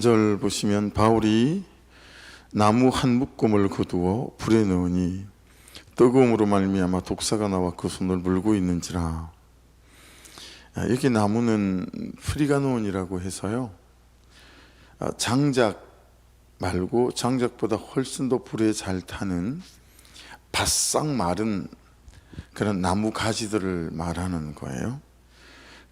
절 보시면 바울이 나무 한 묶음을 거두어 불에 넣으니 뜨거움으로 말미암아 독사가 나와 그 손을 물고 있는지라. 여기 나무는 프리가노온이라고 해서요, 장작 말고 장작보다 훨씬 더 불에 잘 타는 바싹 마른 그런 나무 가지들을 말하는 거예요.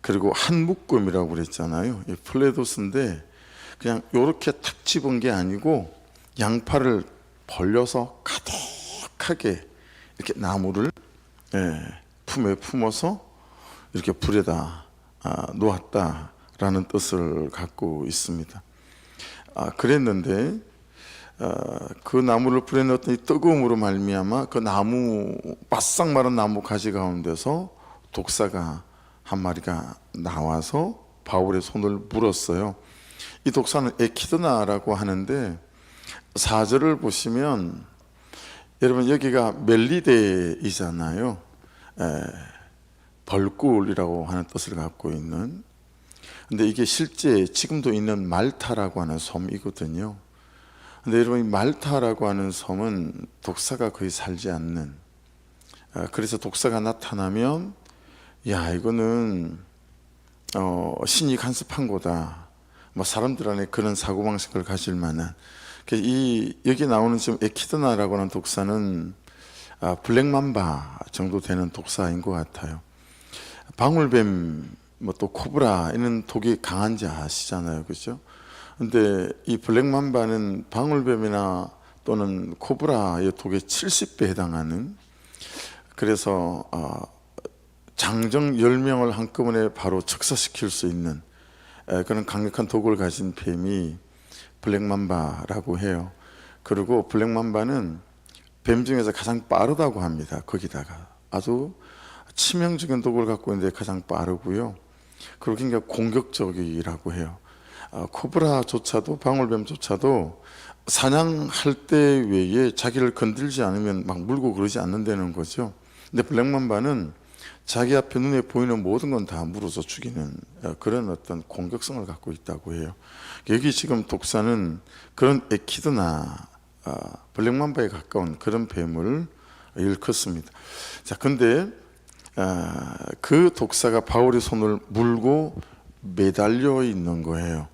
그리고 한 묶음이라고 그랬잖아요. 플레도스인데 그냥 이렇게 탁 집은 게 아니고 양팔을 벌려서 가득하게 이렇게 나무를 품에 품어서 이렇게 불에다 놓았다라는 뜻을 갖고 있습니다. 그랬는데 그 나무를 불에 넣었더니 뜨거움으로 말미암아 그 나무, 바싹 마른 나무 가지 가운데서 독사가 한 마리가 나와서 바울의 손을 물었어요. 이 독사는 에키드나라고 하는데 4절을 보시면 여러분 여기가 멜리데이잖아요. 벌꿀이라고 하는 뜻을 갖고 있는, 근데 이게 실제 지금도 있는 말타라고 하는 섬이거든요. 근데 여러분 이 말타라고 하는 섬은 독사가 거의 살지 않는, 그래서 독사가 나타나면 야 이거는 신이 간섭한 거다, 사람들 안에 그런 사고방식을 가질 만한, 여기 나오는 지금 에키드나라고 하는 독사는 블랙맘바 정도 되는 독사인 것 같아요. 방울뱀, 또 코브라 이런 독이 강한지 아시잖아요, 그렇죠? 근데 이 블랙맘바는 방울뱀이나 또는 코브라의 독의 70배 해당하는, 그래서 장정 10명을 한꺼번에 바로 즉사시킬 수 있는 그런 강력한 독을 가진 뱀이 블랙맘바라고 해요. 그리고 블랙맘바는 뱀 중에서 가장 빠르다고 합니다. 거기다가 아주 치명적인 독을 갖고 있는데 가장 빠르고요, 그리고 굉장히 공격적이라고 해요. 코브라조차도, 방울뱀조차도 사냥할 때 외에 자기를 건들지 않으면 막 물고 그러지 않는다는 거죠. 근데 블랙맘바는 자기 앞에 눈에 보이는 모든 건 다 물어서 죽이는 그런 어떤 공격성을 갖고 있다고 해요. 여기 지금 독사는 그런 에키드나 블랙맘바에 가까운 그런 뱀을 일컫습니다. 자, 근데 그 독사가 바울의 손을 물고 매달려 있는 거예요.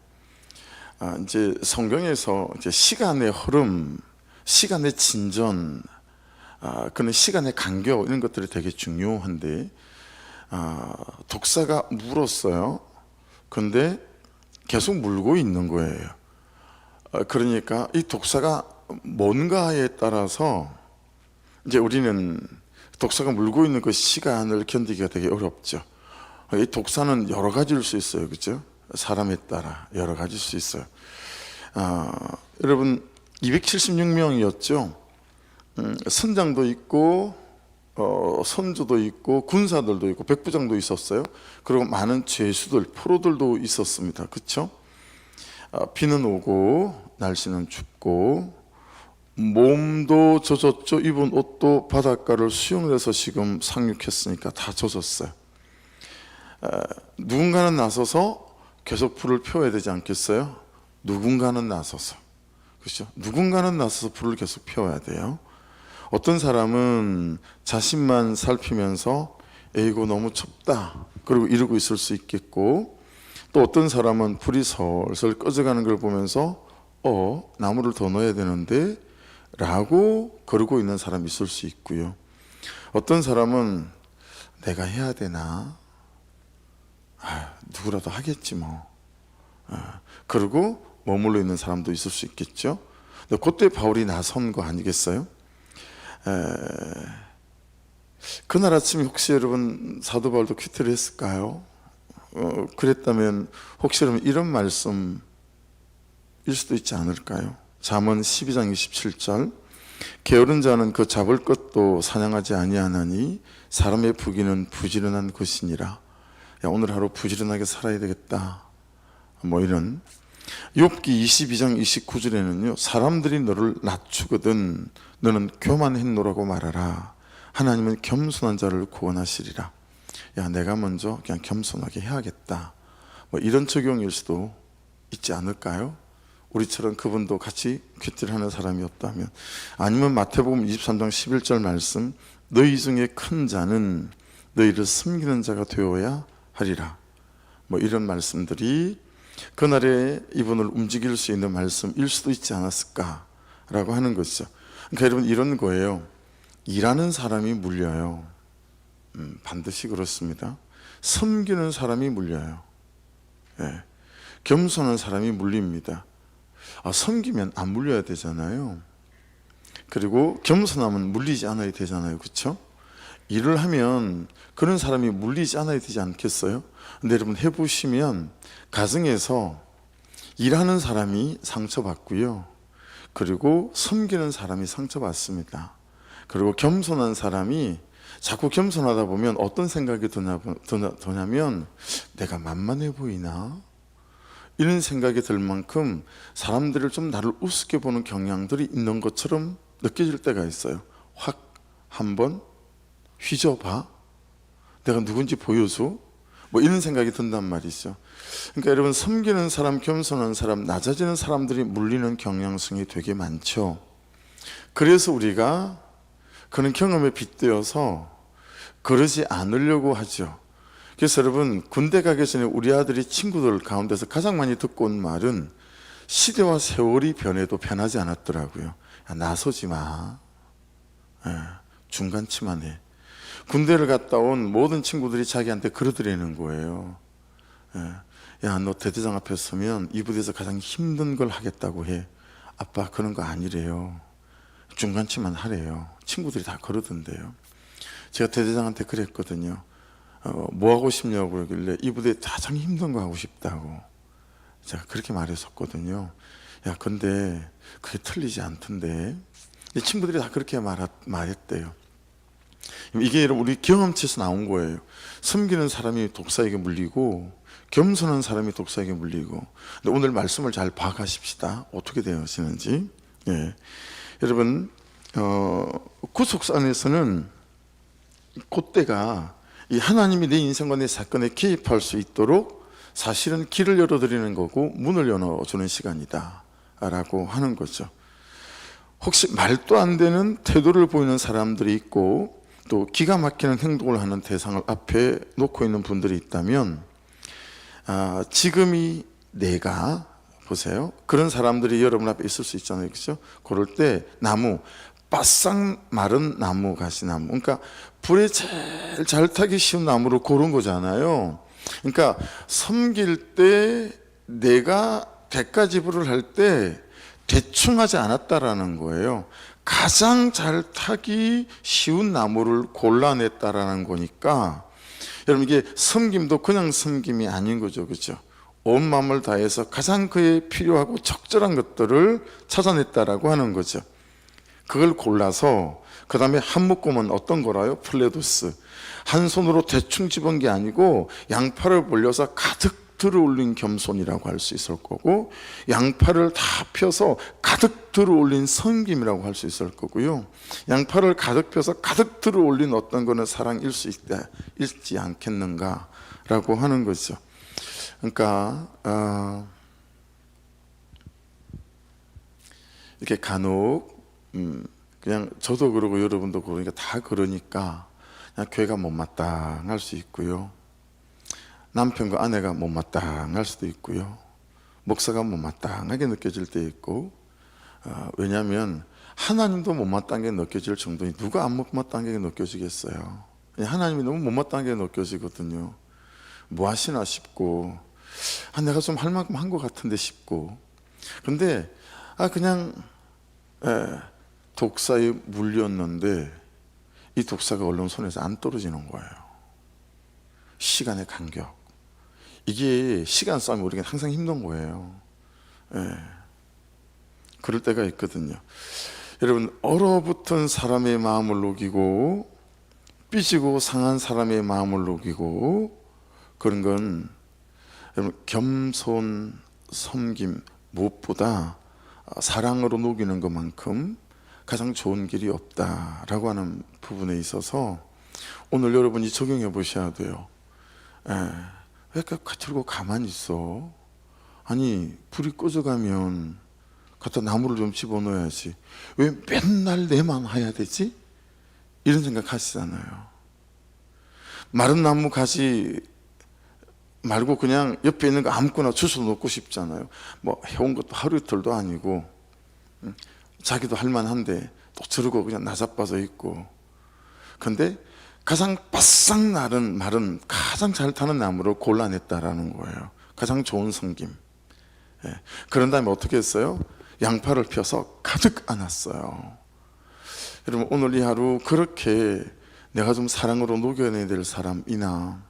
이제 성경에서 이제 시간의 흐름, 시간의 진전, 그런 시간의 간격 이런 것들이 되게 중요한데 독사가 물었어요. 근데 계속 물고 있는 거예요. 그러니까 이 독사가 뭔가에 따라서 이제 우리는 독사가 물고 있는 그 시간을 견디기가 되게 어렵죠. 이 독사는 여러 가지일 수 있어요, 그렇죠? 사람에 따라 여러 가지일 수 있어요. 여러분 276명이었죠. 선장도 있고 선조도 있고 군사들도 있고 백부장도 있었어요. 그리고 많은 죄수들, 포로들도 있었습니다. 그렇죠? 비는 오고 날씨는 춥고 몸도 젖었죠. 입은 옷도 바닷가를 수영해서 지금 상륙했으니까 다 젖었어요. 누군가는 나서서 계속 불을 피워야 되지 않겠어요? 누군가는 나서서, 그렇죠? 누군가는 나서서 불을 계속 피워야 돼요. 어떤 사람은 자신만 살피면서 이거 너무 춥다 그리고 이러고 있을 수 있겠고, 또 어떤 사람은 불이 설설 꺼져가는 걸 보면서 나무를 더 넣어야 되는데 라고 그러고 있는 사람이 있을 수 있고요. 어떤 사람은 내가 해야 되나, 누구라도 하겠지 뭐, 그리고 머물러 있는 사람도 있을 수 있겠죠. 근데 그때 바울이 나선 거 아니겠어요? 그날 아침에 혹시 여러분 사도 바울도 퀴트를 했을까요? 그랬다면 혹시 여러분 이런 말씀일 수도 있지 않을까요? 잠언 12장 27절, 게으른 자는 그 잡을 것도 사냥하지 아니하나니 사람의 부귀는 부지런한 것이니라. 야, 오늘 하루 부지런하게 살아야 되겠다, 이런. 욥기 22장 29절에는요 사람들이 너를 낮추거든 너는 교만했노라고 말하라. 하나님은 겸손한 자를 구원하시리라. 야, 내가 먼저 그냥 겸손하게 해야겠다, 이런 적용일 수도 있지 않을까요? 우리처럼 그분도 같이 큐티를 하는 사람이 없다면, 아니면 마태복음 23장 11절 말씀, 너희 중에 큰 자는 너희를 섬기는 자가 되어야 하리라, 뭐 이런 말씀들이 그날에 이분을 움직일 수 있는 말씀일 수도 있지 않았을까라고 하는 것이죠. 그러니까 여러분, 이런 거예요. 일하는 사람이 물려요. 반드시 그렇습니다. 섬기는 사람이 물려요. 예. 겸손한 사람이 물립니다. 섬기면 안 물려야 되잖아요. 그리고 겸손하면 물리지 않아야 되잖아요. 그렇죠? 일을 하면 그런 사람이 물리지 않아야 되지 않겠어요? 근데 여러분, 해보시면 가정에서 일하는 사람이 상처받고요, 그리고 섬기는 사람이 상처받습니다. 그리고 겸손한 사람이 자꾸 겸손하다 보면 어떤 생각이 드냐면, 내가 만만해 보이나? 이런 생각이 들 만큼 사람들을 좀 나를 우습게 보는 경향들이 있는 것처럼 느껴질 때가 있어요. 확 한번 휘저어봐, 내가 누군지 보여줘, 뭐 이런 생각이 든단 말이죠. 그러니까 여러분, 섬기는 사람, 겸손한 사람, 낮아지는 사람들이 물리는 경향성이 되게 많죠. 그래서 우리가 그런 경험에 빗대어서 그러지 않으려고 하죠. 그래서 여러분, 군대 가기 전에 우리 아들이 친구들 가운데서 가장 많이 듣고 온 말은, 시대와 세월이 변해도 변하지 않았더라고요. 야, 나서지 마, 중간치만 해. 군대를 갔다 온 모든 친구들이 자기한테 그러더라는 거예요. 야, 너 대대장 앞에 서면 이 부대에서 가장 힘든 걸 하겠다고 해. 아빠, 그런 거 아니래요. 중간치만 하래요. 친구들이 다 그러던데요. 제가 대대장한테 그랬거든요. 뭐 하고 싶냐고 그러길래, 이 부대에 가장 힘든 거 하고 싶다고 제가 그렇게 말했었거든요. 야, 근데 그게 틀리지 않던데. 친구들이 다 그렇게 말했대요. 이게 우리 경험치에서 나온 거예요. 섬기는 사람이 독사에게 물리고, 겸손한 사람이 독사에게 물리고. 근데 오늘 말씀을 잘 봐가십시다. 어떻게 되어지는지. 예. 여러분, 구속사 안에서는 그때가 이 하나님이 내 인생과 내 사건에 개입할 수 있도록 사실은 길을 열어드리는 거고, 문을 열어주는 시간이다 라고 하는 거죠. 혹시 말도 안 되는 태도를 보이는 사람들이 있고, 또 기가 막히는 행동을 하는 대상을 앞에 놓고 있는 분들이 있다면, 지금이 내가, 보세요, 그런 사람들이 여러분 앞에 있을 수 있잖아요. 그렇죠? 그럴 때 나무, 바싹 마른 나무, 가시나무, 그러니까 불에 제일 잘 타기 쉬운 나무를 고른 거잖아요. 그러니까 섬길 때, 내가 대가지불을 할 때 대충 하지 않았다라는 거예요. 가장 잘 타기 쉬운 나무를 골라냈다라는 거니까, 여러분, 이게 섬김도 그냥 섬김이 아닌 거죠. 그렇죠? 온 마음을 다해서 가장 그에 필요하고 적절한 것들을 찾아냈다라고 하는 거죠. 그걸 골라서 그 다음에 한 묶음은 어떤 거라요? 플레도스. 한 손으로 대충 집은 게 아니고 양팔을 벌려서 가득 들어올린 겸손이라고 할 수 있을 거고, 양팔을 다 펴서 가득 들어올린 섬김이라고 할 수 있을 거고요, 양팔을 가득 펴서 가득 들어올린 어떤 거는 사랑일 수 있지 않겠는가라고 하는 거죠. 그러니까 이렇게 간혹 그냥 저도 그러고 여러분도 그러니까 다 그러니까 그냥 교회가 못마땅할 수 있고요, 남편과 아내가 못마땅할 수도 있고요, 목사가 못마땅하게 느껴질 때 있고, 왜냐하면 하나님도 못마땅하게 느껴질 정도니 누가 안 못마땅하게 느껴지겠어요. 하나님이 너무 못마땅하게 느껴지거든요. 뭐 하시나 싶고, 내가 좀 할 만큼 한 것 같은데 싶고. 근데 그냥 독사에 물렸는데 이 독사가 얼른 손에서 안 떨어지는 거예요. 시간의 간격. 이게 시간 싸움이 우리가 항상 힘든 거예요. 그럴 때가 있거든요. 여러분, 얼어붙은 사람의 마음을 녹이고, 삐지고 상한 사람의 마음을 녹이고, 그런 건 여러분, 겸손, 섬김, 무엇보다 사랑으로 녹이는 것만큼 가장 좋은 길이 없다라고 하는 부분에 있어서 오늘 여러분이 적용해 보셔야 돼요. 왜 들고 가만히 있어? 아니 불이 꺼져가면 갖다 나무를 좀 집어넣어야지, 왜 맨날 내만 해야 되지? 이런 생각 하시잖아요. 마른 나무 가지 말고 그냥 옆에 있는 거 아무거나 주워 놓고 싶잖아요. 뭐 해온 것도 하루 이틀도 아니고, 자기도 할만한데 또 저러고 그냥 나자빠져 있고. 근데 가장 바싹 마른 가장 잘 타는 나무를 골라냈다라는 거예요. 가장 좋은 섬김. 그런 다음에 어떻게 했어요? 양파를 펴서 가득 안았어요. 여러분, 오늘 이 하루 그렇게 내가 좀 사랑으로 녹여내야 될 사람이나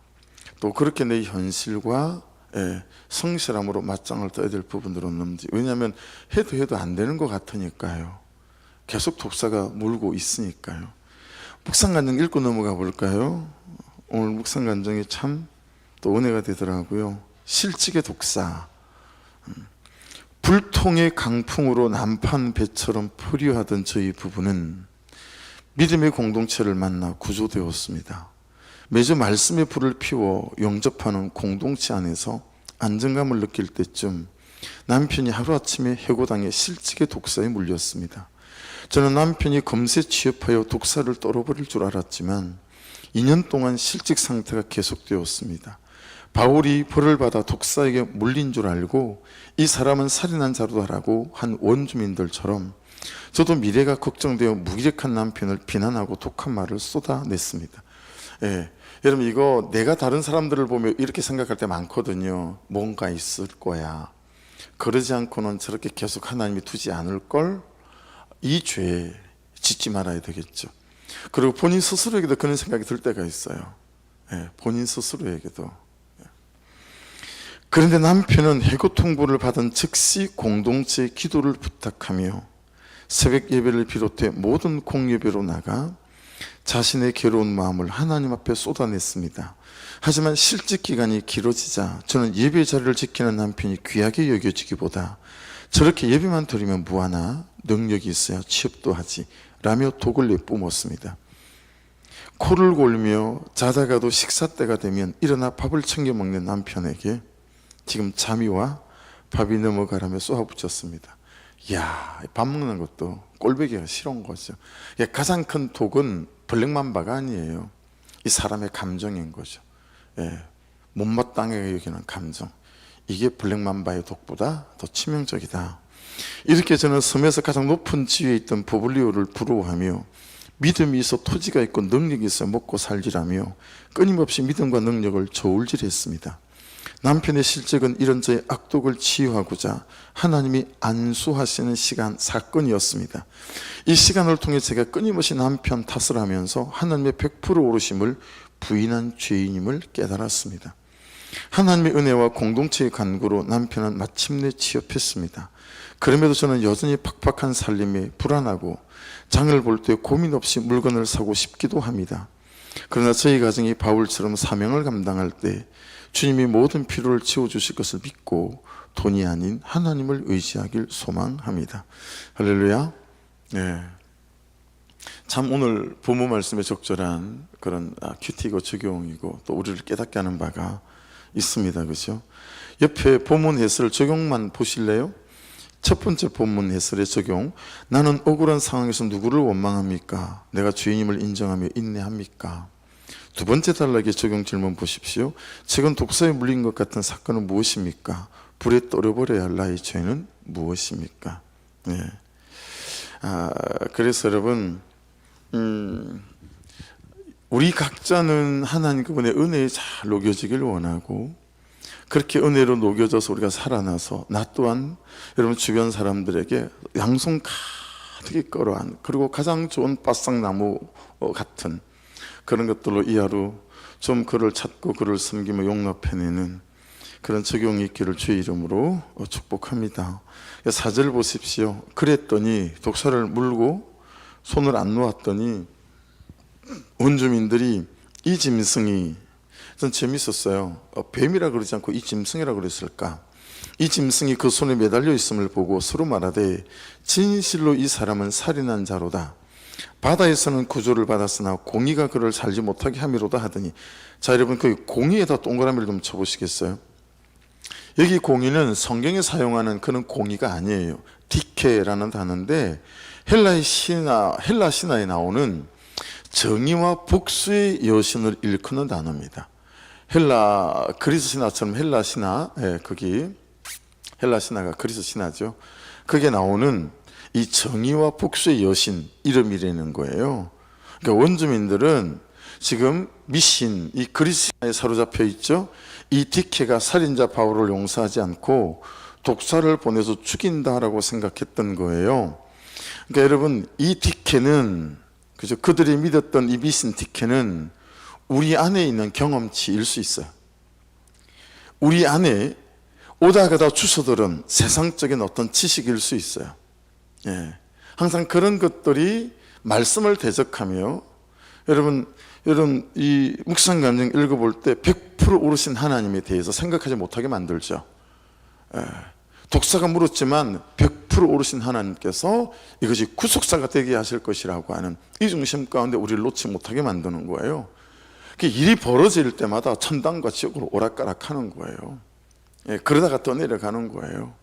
또 그렇게 내 현실과 성실함으로 맞짱을 떠야 될 부분들은 없는지. 왜냐하면 해도 안 되는 것 같으니까요. 계속 독사가 물고 있으니까요. 묵상간정 읽고 넘어가 볼까요? 오늘 묵상간정이 참 또 은혜가 되더라고요. 실직의 독사. 불통의 강풍으로 난판 배처럼 포류하던 저희 부부는 믿음의 공동체를 만나 구조되었습니다. 매주 말씀의 불을 피워 영접하는 공동체 안에서 안정감을 느낄 때쯤 남편이 하루아침에 해고당해 실직의 독사에 물렸습니다. 저는 남편이 금세 취업하여 독사를 떨어버릴 줄 알았지만 2년 동안 실직 상태가 계속되었습니다. 바울이 벌을 받아 독사에게 물린 줄 알고 이 사람은 살인한 자로다라고 한 원주민들처럼 저도 미래가 걱정되어 무기력한 남편을 비난하고 독한 말을 쏟아냈습니다. 여러분, 이거 내가 다른 사람들을 보며 이렇게 생각할 때 많거든요. 뭔가 있을 거야. 그러지 않고는 저렇게 계속 하나님이 두지 않을 걸. 이 죄 짓지 말아야 되겠죠. 그리고 본인 스스로에게도 그런 생각이 들 때가 있어요. 본인 스스로에게도. 그런데 남편은 해고 통보를 받은 즉시 공동체의 기도를 부탁하며 새벽 예배를 비롯해 모든 공예배로 나가 자신의 괴로운 마음을 하나님 앞에 쏟아냈습니다. 하지만 실직 기간이 길어지자 저는 예배 자리를 지키는 남편이 귀하게 여겨지기보다 저렇게 예배만 드리면 뭐하나, 능력이 있어야 취업도 하지 라며 독을 내뿜었습니다. 코를 골며 자다가도 식사 때가 되면 일어나 밥을 챙겨 먹는 남편에게 지금 잠이 와 밥이 넘어가라며 쏘아붙였습니다. 이야, 밥 먹는 것도 꼴보기가 싫은 거죠. 가장 큰 독은 블랙맘바가 아니에요. 이 사람의 감정인 거죠. 못마땅하게 여기는 감정. 이게 블랙맘바의 독보다 더 치명적이다. 이렇게 저는 섬에서 가장 높은 지위에 있던 부블리오를 부러워하며 믿음이 있어 토지가 있고 능력이 있어 먹고 살리라며 끊임없이 믿음과 능력을 저울질했습니다. 남편의 실직은 이런 저의 악독을 치유하고자 하나님이 안수하시는 사건이었습니다. 이 시간을 통해 제가 끊임없이 남편 탓을 하면서 하나님의 100% 오르심을 부인한 죄인임을 깨달았습니다. 하나님의 은혜와 공동체의 간구로 남편은 마침내 취업했습니다. 그럼에도 저는 여전히 팍팍한 살림에 불안하고 장을 볼 때 고민 없이 물건을 사고 싶기도 합니다. 그러나 저희 가정이 바울처럼 사명을 감당할 때 주님이 모든 필요를 채워주실 것을 믿고 돈이 아닌 하나님을 의지하길 소망합니다. 할렐루야. 참 오늘 부모 말씀에 적절한 그런 큐티고 적용이고 또 우리를 깨닫게 하는 바가 있습니다. 그렇죠? 옆에 본문 해설 적용만 보실래요? 첫 번째 본문 해설의 적용. 나는 억울한 상황에서 누구를 원망합니까? 내가 주인임을 인정하며 인내합니까? 두 번째 단락의 적용 질문 보십시오. 최근 독사에 물린 것 같은 사건은 무엇입니까? 불에 떨어버려야 할 나의 죄는 무엇입니까? 그래서 여러분, 우리 각자는 하나님 그분의 은혜에 잘 녹여지길 원하고, 그렇게 은혜로 녹여져서 우리가 살아나서 나 또한 여러분 주변 사람들에게 양손 가득히 끌어안, 그리고 가장 좋은 바싹나무 같은 그런 것들로 이 하루 좀 그를 찾고 그를 섬기며 용납해내는 그런 적용이 있기를 주의 이름으로 축복합니다. 4절 보십시오. 그랬더니 독사를 물고 손을 안 놓았더니 원주민들이 이 짐승이, 전 재밌었어요. 뱀이라 그러지 않고 이 짐승이라 그랬을까? 이 짐승이 그 손에 매달려 있음을 보고 서로 말하되 진실로 이 사람은 살인한 자로다. 바다에서는 구조를 받았으나 공의가 그를 살지 못하게 함이로다 하더니, 자 여러분, 그 공의에다 동그라미를 좀 쳐보시겠어요? 여기 공의는 성경에 사용하는 그런 공의가 아니에요. 디케라는 단어인데 헬라 신화에 나오는 정의와 복수의 여신을 일컫는 단어입니다. 그리스 신화처럼 헬라 신화, 거기 헬라 신화가 그리스 신화죠. 거기에 나오는 이 정의와 복수의 여신 이름이라는 거예요. 그러니까 원주민들은 지금 미신, 이 그리스 신화에 사로잡혀 있죠. 이 디케가 살인자 바울을 용서하지 않고 독사를 보내서 죽인다라고 생각했던 거예요. 그러니까 여러분, 이 디케는, 그죠? 그들이 믿었던 이 미신 디케는 우리 안에 있는 경험치일 수 있어요. 우리 안에 오다 가다 주소들은 세상적인 어떤 지식일 수 있어요. 예. 항상 그런 것들이 말씀을 대적하며, 여러분 이 묵상 감정 읽어볼 때 100% 오르신 하나님에 대해서 생각하지 못하게 만들죠. 예. 독사가 물었지만 100% 오르신 하나님께서 이것이 구속사가 되게 하실 것이라고 하는 이 중심 가운데 우리를 놓지 못하게 만드는 거예요. 일이 벌어질 때마다 천당과 지옥으로 오락가락하는 거예요. 예, 그러다가 떠내려가는 거예요.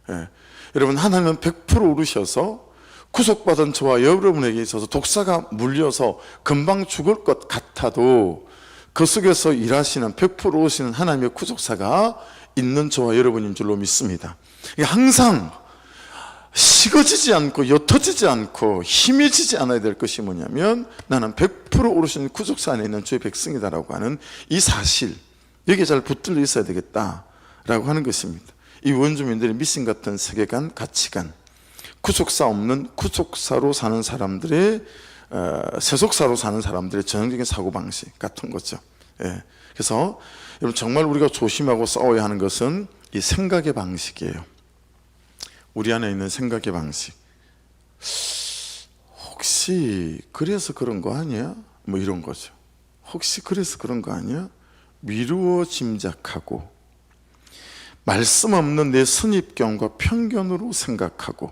예. 여러분, 하나님은 100% 오르셔서 구속받은 저와 여러분에게 있어서 독사가 물려서 금방 죽을 것 같아도 그 속에서 일하시는 100% 오시는 하나님의 구속사가 있는 저와 여러분인 줄로 믿습니다. 항상 식어지지 않고 옅어지지 않고 힘이 지지 않아야 될 것이 뭐냐면, 나는 100% 오르신 구속사 안에 있는 주의 백성이다라고 하는 이 사실, 여기에 잘 붙들려 있어야 되겠다라고 하는 것입니다. 이 원주민들의 미신 같은 세계관, 가치관, 구속사 없는 구속사로 사는 사람들의 세속사로 사는 사람들의 전형적인 사고방식 같은 거죠. 예. 그래서 여러분, 정말 우리가 조심하고 싸워야 하는 것은 이 생각의 방식이에요. 우리 안에 있는 생각의 방식. 혹시 그래서 그런 거 아니야? 뭐 이런 거죠. 혹시 그래서 그런 거 아니야? 미루어 짐작하고, 말씀 없는 내 선입견과 편견으로 생각하고,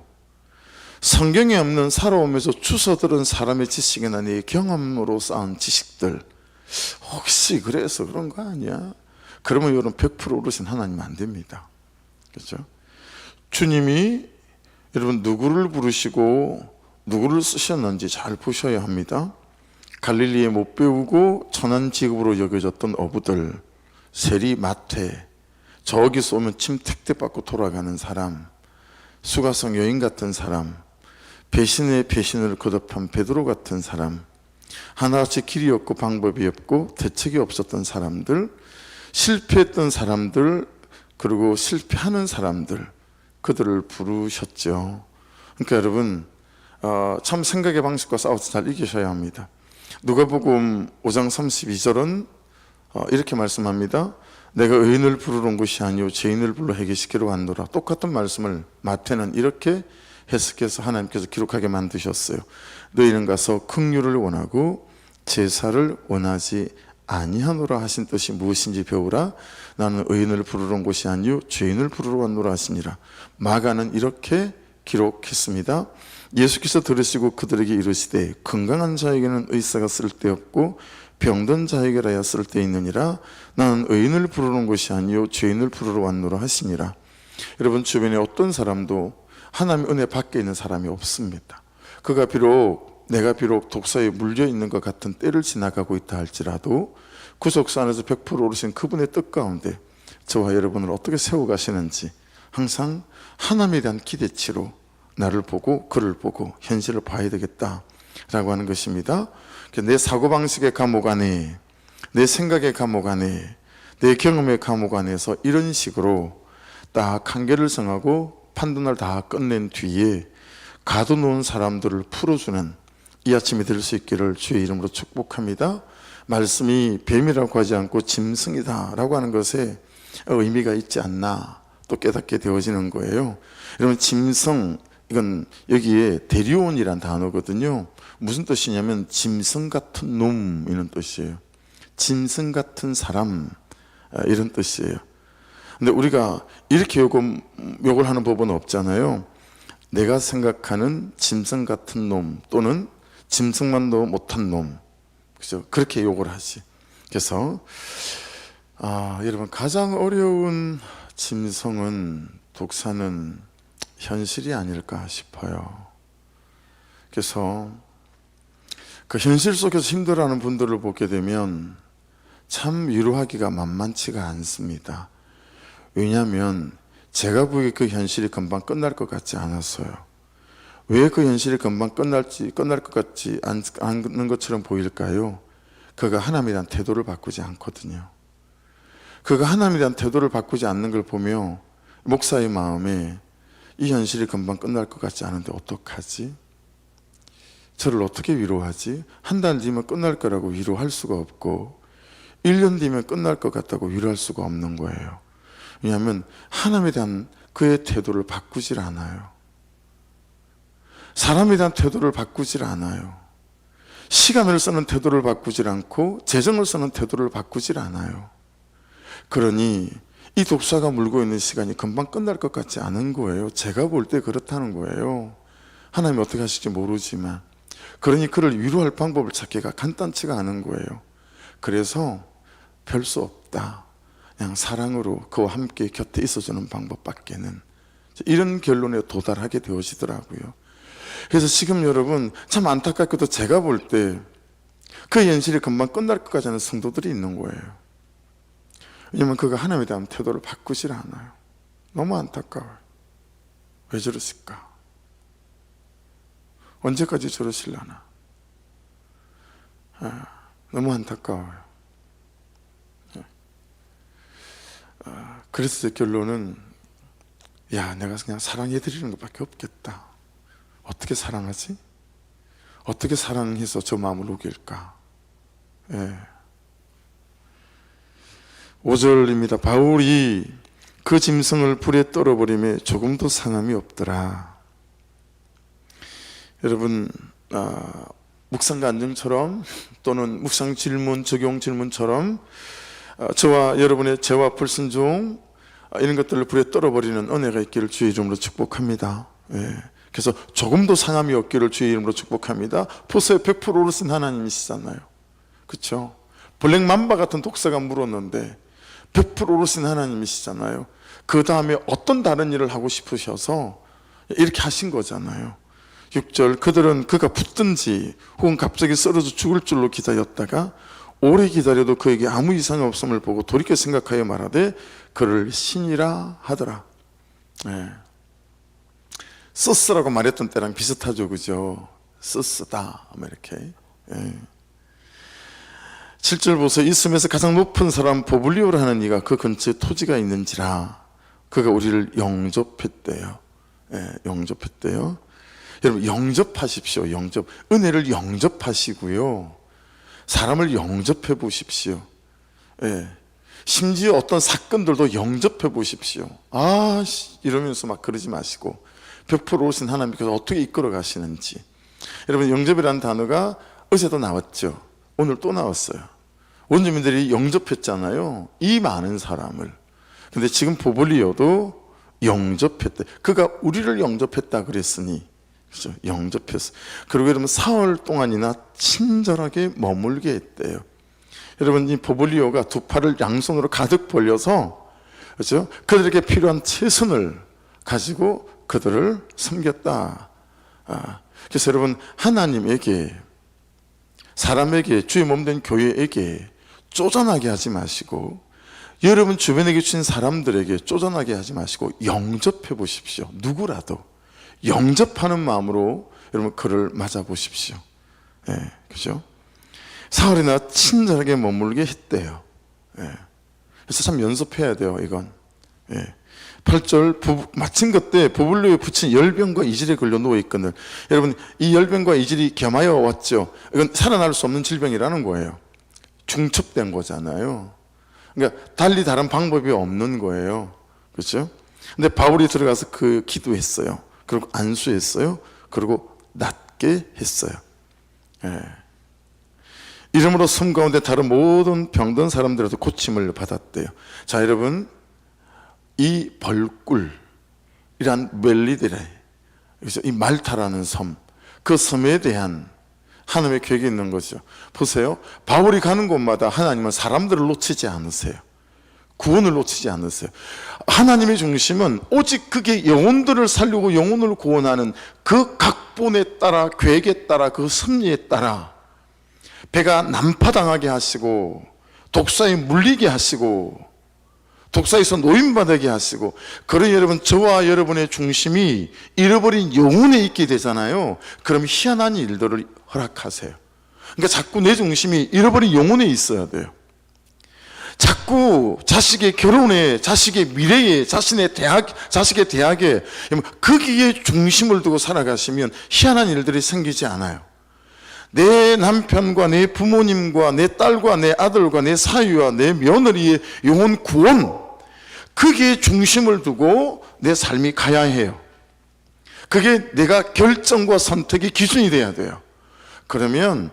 성경에 없는 살아오면서 주워들은 사람의 지식이나 내 경험으로 쌓은 지식들, 혹시 그래서 그런 거 아니야? 그러면 여러분 100% 오르신 하나님 안 됩니다. 그렇죠? 주님이 여러분 누구를 부르시고 누구를 쓰셨는지 잘 보셔야 합니다. 갈릴리에 못 배우고 천한 직업으로 여겨졌던 어부들, 세리 마태, 저기서 오면 침택대 받고 돌아가는 사람, 수가성 여인 같은 사람, 배신의 배신을 거듭한 베드로 같은 사람, 하나같이 길이 없고 방법이 없고 대책이 없었던 사람들, 실패했던 사람들, 그리고 실패하는 사람들, 그들을 부르셨죠. 그러니까 여러분, 참 생각의 방식과 싸워서 잘 이기셔야 합니다. 누가복음 5장 32절은 이렇게 말씀합니다. 내가 의인을 부르러 온 것이 아니요 죄인을 불러 해결시키러 왔노라. 똑같은 말씀을 마태는 이렇게 해석해서 하나님께서 기록하게 만드셨어요. 너희는 가서 긍휼을 원하고 제사를 원하지 아니하노라 하신 뜻이 무엇인지 배우라. 나는 의인을 부르러 온 것이 아니요 죄인을 부르러 왔노라 하시니라. 마가는 이렇게 기록했습니다. 예수께서 들으시고 그들에게 이르시되 건강한 자에게는 의사가 쓸데없고 병든 자에게 하여 쓸데있느니라. 나는 의인을 부르러 온 것이 아니요 죄인을 부르러 왔노라 하시니라. 여러분, 주변에 어떤 사람도 하나님의 은혜 밖에 있는 사람이 없습니다. 내가 비록 독사에 물려 있는 것 같은 때를 지나가고 있다 할지라도 구속사 안에서 100% 오르신 그분의 뜻 가운데 저와 여러분을 어떻게 세워가시는지 항상 하나님에 대한 기대치로 나를 보고 그를 보고 현실을 봐야 되겠다라고 하는 것입니다. 내 사고방식의 감옥 안에, 내 생각의 감옥 안에, 내 경험의 감옥 안에서 이런 식으로 딱 한계를 정하고 판단을 다 끝낸 뒤에 가둬놓은 사람들을 풀어주는 이 아침이 될 수 있기를 주의 이름으로 축복합니다. 말씀이 뱀이라고 하지 않고 짐승이다 라고 하는 것에 의미가 있지 않나 또 깨닫게 되어지는 거예요. 여러분, 짐승, 이건 여기에 데리온이란 단어거든요. 무슨 뜻이냐면 짐승 같은 놈 이런 뜻이에요. 짐승 같은 사람 이런 뜻이에요. 근데 우리가 이렇게 욕을 하는 법은 없잖아요. 내가 생각하는 짐승 같은 놈 또는 짐승만도 못한 놈, 그죠? 그렇게 욕을 하지. 그래서 여러분, 가장 어려운 짐승은, 독사는 현실이 아닐까 싶어요. 그래서 그 현실 속에서 힘들어하는 분들을 보게 되면 참 위로하기가 만만치가 않습니다. 왜냐하면 제가 보기에 그 현실이 금방 끝날 것 같지 않았어요. 왜 그 현실이 금방 끝날 것 같지 않는 것처럼 보일까요? 그가 하나님에 대한 태도를 바꾸지 않거든요. 그가 하나님에 대한 태도를 바꾸지 않는 걸 보며 목사의 마음에 이 현실이 금방 끝날 것 같지 않은데 어떡하지? 저를 어떻게 위로하지? 한 달 뒤면 끝날 거라고 위로할 수가 없고 1년 뒤면 끝날 것 같다고 위로할 수가 없는 거예요. 왜냐하면 하나님에 대한 그의 태도를 바꾸질 않아요. 사람에 대한 태도를 바꾸질 않아요. 시간을 쓰는 태도를 바꾸질 않고 재정을 쓰는 태도를 바꾸질 않아요. 그러니 이 독사가 물고 있는 시간이 금방 끝날 것 같지 않은 거예요. 제가 볼 때 그렇다는 거예요. 하나님이 어떻게 하실지 모르지만. 그러니 그를 위로할 방법을 찾기가 간단치가 않은 거예요. 그래서 별 수 없다. 그냥 사랑으로 그와 함께 곁에 있어주는 방법밖에는, 이런 결론에 도달하게 되어지더라고요. 그래서 지금 여러분 참 안타깝게도 제가 볼 때 그 현실이 금방 끝날 것 같지 않은 성도들이 있는 거예요. 왜냐하면 그가 하나님에 대한 태도를 바꾸질 않아요. 너무 안타까워요. 왜 저러실까? 언제까지 저러실라나? 너무 안타까워요. 그래서 제 결론은, 내가 그냥 사랑해드리는 것밖에 없겠다. 어떻게 사랑하지? 어떻게 사랑해서 저 마음을 녹일까? 5절입니다. 바울이 그 짐승을 불에 떨어버림에 조금도 상함이 없더라. 여러분, 묵상 간증처럼 또는 묵상 질문, 적용 질문처럼 저와 여러분의 죄와 불순종 이런 것들을 불에 떨어버리는 은혜가 있기를 주의 이름으로 축복합니다. 그래서 조금도 상함이 없기를 주의 이름으로 축복합니다. 보세요, 100% 오르신 하나님이시잖아요. 그렇죠? 블랙 맘바 같은 독사가 물었는데 100% 오르신 하나님이시잖아요. 그 다음에 어떤 다른 일을 하고 싶으셔서 이렇게 하신 거잖아요. 6절, 그들은 그가 붙든지 혹은 갑자기 쓰러져 죽을 줄로 기다렸다가 오래 기다려도 그에게 아무 이상이 없음을 보고 돌이켜 생각하여 말하되 그를 신이라 하더라. 서스라고 말했던 때랑 비슷하죠, 그죠? 서스다, 이렇게. 7절 보세요. 이 섬에서 가장 높은 사람 보블리오라 하는 이가 그 근처에 토지가 있는지라 그가 우리를 영접했대요. 영접했대요. 여러분, 영접하십시오. 영접. 은혜를 영접하시고요, 사람을 영접해 보십시오. 심지어 어떤 사건들도 영접해 보십시오. 이러면서 막 그러지 마시고 100% 오신 하나님께서 어떻게 이끌어 가시는지. 여러분, 영접이라는 단어가 어제도 나왔죠. 오늘 또 나왔어요. 원주민들이 영접했잖아요, 이 많은 사람을. 근데 지금 보블리오도 영접했대. 그가 우리를 영접했다 그랬으니, 그렇죠? 영접했어. 그리고 여러분, 사흘 동안이나 친절하게 머물게 했대요. 여러분, 이 보블리오가 두 팔을 양손으로 가득 벌려서, 그렇죠? 그들에게 필요한 최선을 가지고 그들을 섬겼다. 그래서 여러분, 하나님에게, 사람에게, 주의 몸된 교회에게 쪼잔하게 하지 마시고, 여러분 주변에 계신 사람들에게 쪼잔하게 하지 마시고 영접해 보십시오. 누구라도 영접하는 마음으로 여러분 그를 맞아 보십시오. 그죠? 사흘이나 친절하게 머물게 했대요. 그래서 참 연습해야 돼요, 이건. 8절, 마침 그때 보블리오에 붙인 열병과 이질에 걸려 누워있거늘. 여러분, 이 열병과 이질이 겸하여 왔죠. 이건 살아날 수 없는 질병이라는 거예요. 중첩된 거잖아요. 그러니까 달리 다른 방법이 없는 거예요. 그렇죠? 근데 바울이 들어가서 그 기도했어요. 그리고 안수했어요. 그리고 낫게 했어요. 이름으로 섬 가운데 다른 모든 병든 사람들에도 고침을 받았대요. 자, 여러분, 이 벌꿀이란 멜리데레, 그래서 이 말타라는 섬, 그 섬에 대한 하나님의 계획이 있는 거죠. 보세요, 바울이 가는 곳마다 하나님은 사람들을 놓치지 않으세요. 구원을 놓치지 않으세요. 하나님의 중심은 오직 그게 영혼들을 살리고 영혼을 구원하는 그 각본에 따라, 계획에 따라, 그 섭리에 따라 배가 난파당하게 하시고 독사에 물리게 하시고 독사에서 노임받게 하시고, 그런 여러분, 저와 여러분의 중심이 잃어버린 영혼에 있게 되잖아요. 그럼 희한한 일들을 허락하세요. 그러니까 자꾸 내 중심이 잃어버린 영혼에 있어야 돼요. 자꾸 자식의 결혼에, 자식의 미래에, 자식의 대학에 거기에 중심을 두고 살아가시면 희한한 일들이 생기지 않아요. 내 남편과 내 부모님과 내 딸과 내 아들과 내 사위와 내 며느리의 영혼 구원, 거기에 중심을 두고 내 삶이 가야 해요. 그게 내가 결정과 선택의 기준이 돼야 돼요. 그러면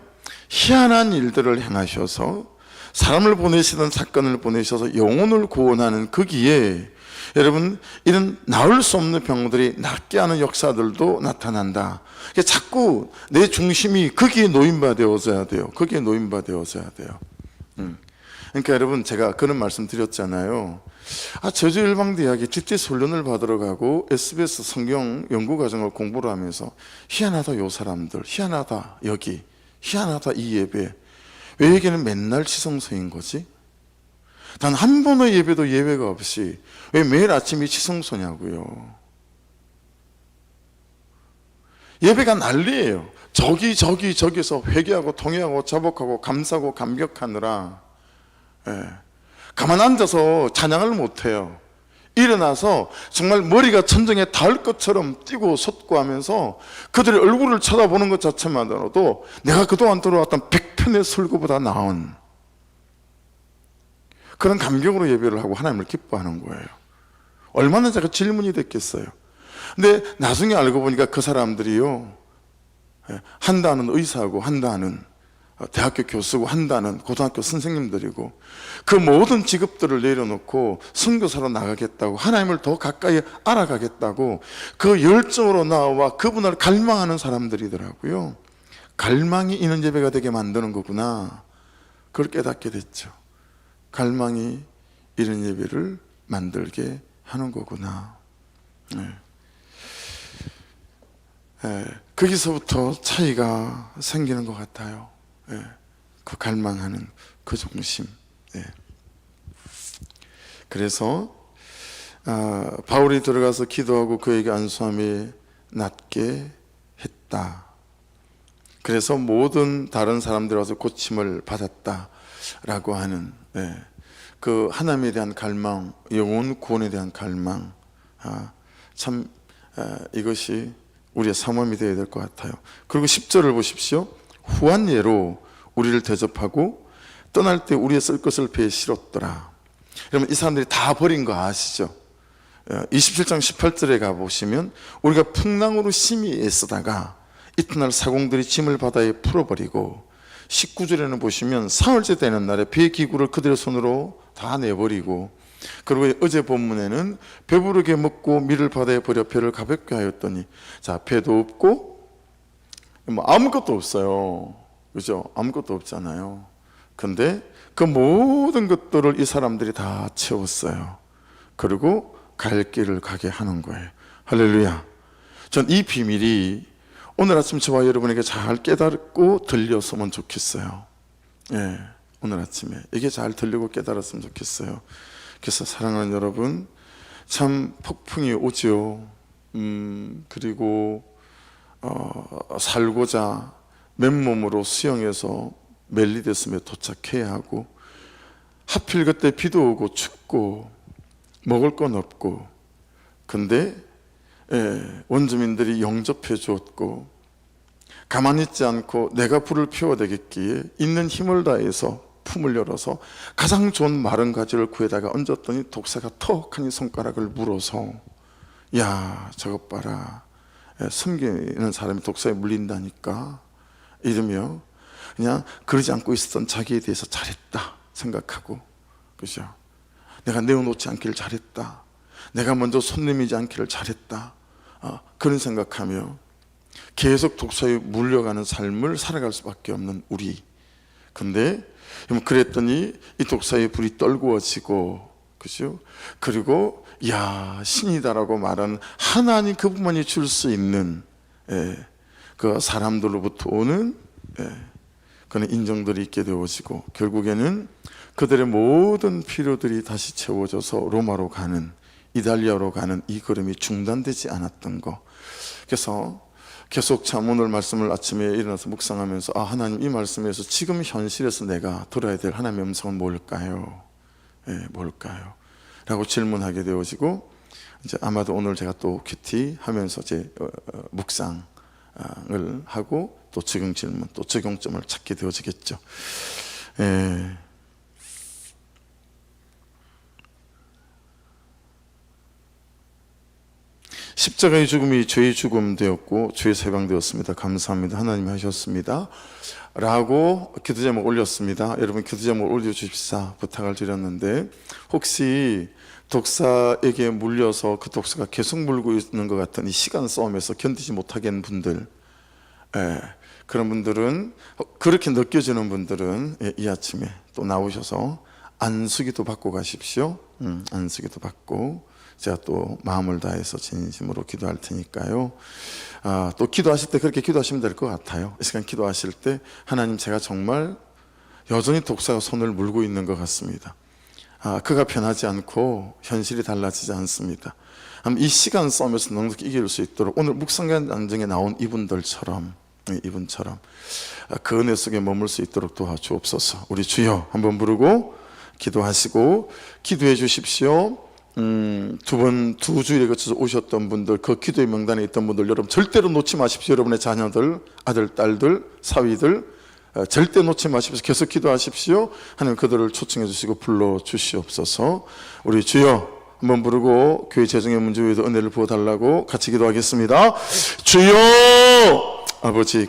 희한한 일들을 행하셔서, 사람을 보내시든 사건을 보내셔서 영혼을 구원하는 거기에 여러분, 이런 나을 수 없는 병들이 낫게 하는 역사들도 나타난다. 자꾸 내 중심이 거기에 노인받아져야 돼요. 거기에 노인받아져야 돼요. 그러니까 여러분, 제가 그런 말씀 드렸잖아요. 제주일방대학에 GTS 훈련을 받으러 가고 SBS 성경 연구과정을 공부를 하면서 희한하다, 요 사람들, 희한하다, 여기, 희한하다, 이 예배, 왜 여기는 맨날 치성소인 거지? 단 한 번의 예배도 예외가 없이 왜 매일 아침이 치성소냐고요. 예배가 난리예요. 저기서 회개하고 통회하고 자복하고 감사하고 감격하느라 가만 앉아서 찬양을 못해요. 일어나서 정말 머리가 천정에 닿을 것처럼 뛰고 솟고 하면서 그들의 얼굴을 쳐다보는 것 자체만으로도 내가 그동안 들어왔던 100편의 설교보다 나은 그런 감격으로 예배를 하고 하나님을 기뻐하는 거예요. 얼마나 제가 질문이 됐겠어요. 근데 나중에 알고 보니까 그 사람들이요, 한다는 의사고, 한다는 대학교 교수고, 한다는 고등학교 선생님들이고, 그 모든 직업들을 내려놓고 선교사로 나가겠다고, 하나님을 더 가까이 알아가겠다고 그 열정으로 나와 그분을 갈망하는 사람들이더라고요. 갈망이 이런 예배가 되게 만드는 거구나, 그걸 깨닫게 됐죠. 갈망이 이런 예배를 만들게 하는 거구나. 거기서부터 차이가 생기는 것 같아요. 그 갈망하는 그 중심. 그래서 바울이 들어가서 기도하고 그에게 안수함이 낫게 했다. 그래서 모든 다른 사람들 와서 고침을 받았다라고 하는 그 하나님에 대한 갈망, 영혼 구원에 대한 갈망, 참 이것이 우리의 사모함이 되어야 될 것 같아요. 그리고 10절을 보십시오. 후한 예로 우리를 대접하고 떠날 때 우리의 쓸 것을 배에 실었더라. 여러분, 이 사람들이 다 버린 거 아시죠? 27장 18절에 가보시면 우리가 풍랑으로 심히 애쓰다가 이튿날 사공들이 짐을 바다에 풀어버리고, 19절에는 보시면 사흘째 되는 날에 배 기구를 그들의 손으로 다 내버리고, 그리고 어제 본문에는 배부르게 먹고 밀을 바다에 버려 배를 가볍게 하였더니, 자, 배도 없고 뭐 아무것도 없어요. 그죠? 아무것도 없잖아요. 근데 그 모든 것들을 이 사람들이 다 채웠어요. 그리고 갈 길을 가게 하는 거예요. 할렐루야. 전 이 비밀이 오늘 아침 저와 여러분에게 잘 깨닫고 들렸으면 좋겠어요. 오늘 아침에 이게 잘 들리고 깨달았으면 좋겠어요. 그래서 사랑하는 여러분, 참 폭풍이 오죠. 그리고 살고자 맨몸으로 수영해서 멜리데스에 도착해야 하고, 하필 그때 비도 오고 춥고 먹을 건 없고, 근데 원주민들이 영접해 주었고, 가만히 있지 않고 내가 불을 피워야 되겠기에 있는 힘을 다해서 품을 열어서 가장 좋은 마른 가지를 구에다가 얹었더니 독사가 턱하니 손가락을 물어서, 야, 저것 봐라, 섬기는 사람이 독사에 물린다니까 이러며 그냥 그러지 않고 있었던 자기에 대해서 잘했다 생각하고, 그죠? 내가 내어놓지 않기를 잘했다, 내가 먼저 손 내밀지 않기를 잘했다, 그런 생각하며 계속 독사에 물려가는 삶을 살아갈 수밖에 없는 우리. 근데 그랬더니 이 독사의 불이 떨구어지고 그죠? 그리고 야 신이다라고 말하는 하나님 그분만이 줄 수 있는 그 사람들로부터 오는 그런 인정들이 있게 되어지고 결국에는 그들의 모든 필요들이 다시 채워져서 로마로 가는 이탈리아로 가는 이 걸음이 중단되지 않았던 거. 그래서 계속 참 오늘 말씀을 아침에 일어나서 묵상하면서 하나님 이 말씀에서 지금 현실에서 내가 들어야 될 하나님의 음성은 뭘까요? 뭘까요? 라고 질문하게 되어지고 이제 아마도 오늘 제가 또 큐티 하면서 이제 묵상을 하고 또 적용 질문 또 적용점을 찾게 되어지겠죠. 십자가의 죽음이 죄의 죽음 되었고 죄에서 해방되었습니다. 감사합니다. 하나님이 하셨습니다. 라고 기도 제목 올렸습니다. 여러분 기도 제목 올려주십사 부탁을 드렸는데 혹시 독사에게 물려서 그 독사가 계속 물고 있는 것 같은 이 시간 싸움에서 견디지 못하겠는 분들, 그런 분들은, 그렇게 느껴지는 분들은 이 아침에 또 나오셔서 안수기도 받고 가십시오. 안수기도 받고 제가 또 마음을 다해서 진심으로 기도할 테니까요. 또 기도하실 때 그렇게 기도하시면 될 것 같아요. 이 시간 기도하실 때 하나님 제가 정말 여전히 독사가 손을 물고 있는 것 같습니다. 그가 변하지 않고 현실이 달라지지 않습니다. 이 시간 싸움에서 넉넉히 이길 수 있도록 오늘 묵상간 안정에 나온 이분처럼 그 은혜 속에 머물 수 있도록 도와주옵소서. 우리 주여 한번 부르고 기도하시고 기도해 주십시오. 두 주일에 거쳐서 오셨던 분들, 그 기도의 명단에 있던 분들 여러분 절대로 놓지 마십시오. 여러분의 자녀들, 아들, 딸들, 사위들 절대 놓지 마십시오. 계속 기도하십시오. 하나님 그들을 초청해 주시고 불러 주시옵소서. 우리 주여 한번 부르고 교회 재정의 문제 위에도 은혜를 부어달라고 같이 기도하겠습니다. 주여 아버지